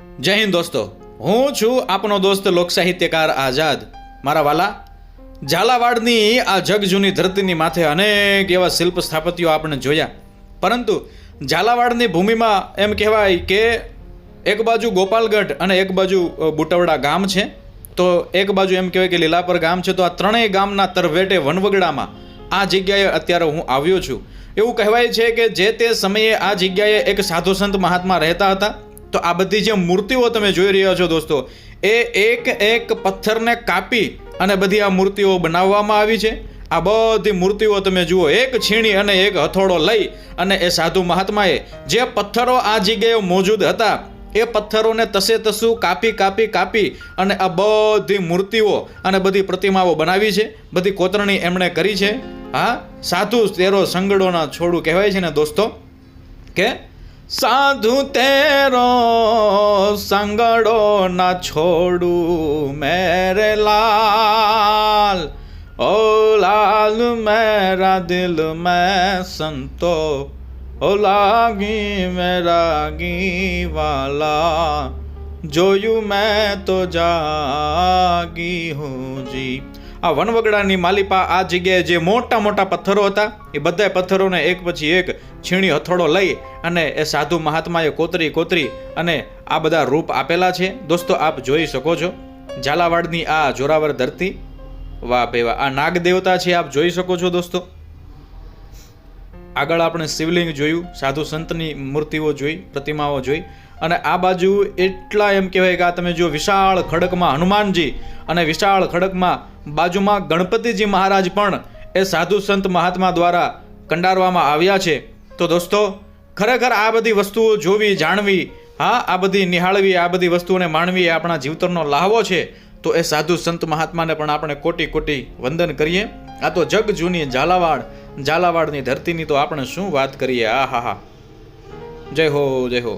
જય હિન્દ દોસ્તો, હું છું આપનો દોસ્ત લોક સાહિત્યકાર આઝાદ. મારા વાલા, ઝાલાવાડની આ જગજૂની ધરતીની માથે અનેક એવા શિલ્પ સ્થાપત્યો આપણે જોયા, પરંતુ ઝાલાવાડની ભૂમિમાં એમ કહેવાય કે એક બાજુ ગોપાલગઢ અને એક બાજુ બુટવડા ગામ છે. તો એક બાજુ એમ કહેવાય કે લીલાપર ગામ છે. તો આ ત્રણેય ગામના તરવેટે વનવગડામાં આ જગ્યાએ અત્યારે હું આવ્યો છું. એવું કહેવાય છે કે જે તે સમયે આ જગ્યાએ એક સાધુ સંત મહાત્મા રહેતા હતા. તો આ બધી જે મૂર્તિઓ તમે જોઈ રહ્યા છો દોસ્તો, એ એક એક પથ્થરને કાપી અને બધી આ મૂર્તિઓ બનાવવામાં આવી છે. આ બધી મૂર્તિઓ તમે જુઓ, એક છીણી અને એક હથોડો લઈ અને એ સાધુ મહાત્માએ જે પથ્થરો આ જગ્યાએ મોજૂદ હતા એ પથ્થરોને તસે તસું કાપી અને આ બધી મૂર્તિઓ અને બધી પ્રતિમાઓ બનાવી છે. બધી કોતરણી એમણે કરી છે. હા, સાધુ તેરો સંગડોના છોડું કહેવાય છે ને દોસ્તો, કે સાધુ તેરો સંગડો ના છોડું મેરે લાલ, ઓ લાલ મેરા દિલ મેં સંતો, ઓ લાગી મેરાગી વાલા, જોયું મેં તો જાગી હું જી. આ વનવગડાની માલિપા આ જગ્યાએ જે મોટા મોટા પથ્થરો હતા એ બધા પથ્થરોને એક પછી એક છીણી હથોડો લઈ અને એ સાધુ મહાત્માએ કોતરી અને આ બધા રૂપ આપેલા છે. દોસ્તો, આપ જોઈ શકો છો ઝાલાવાડની આ જોરાવર ધરતી. વાહ ભેવા, આ નાગ દેવતા છે, આપ જોઈ શકો છો દોસ્તો. આગળ આપણે શિવલિંગ જોયું, સાધુ સંતની મૂર્તિઓ જોઈ, પ્રતિમાઓ જોઈ, અને આ બાજુ એટલા એમ કહેવાય કે આ તમે જો વિશાળ ખડકમાં હનુમાનજી અને વિશાળ ખડકમાં બાજુમાં ગણપતિજી મહારાજ પણ એ સાધુ સંત મહાત્મા દ્વારા કંડારવામાં આવ્યા છે. તો દોસ્તો, ખરેખર આ બધી વસ્તુઓ જોવી, જાણવી, હા, આ બધી નિહાળવી, આ બધી વસ્તુઓને માણવી એ આપણા જીવતરનો લહાવો છે. તો એ સાધુ સંત મહાત્માને પણ આપણે કોટી કોટી વંદન કરીએ. આ તો જગ જૂની ઝાલાવાડની ધરતીની તો આપણે શું વાત કરીએ. આ હા હા, જય હો જય હો.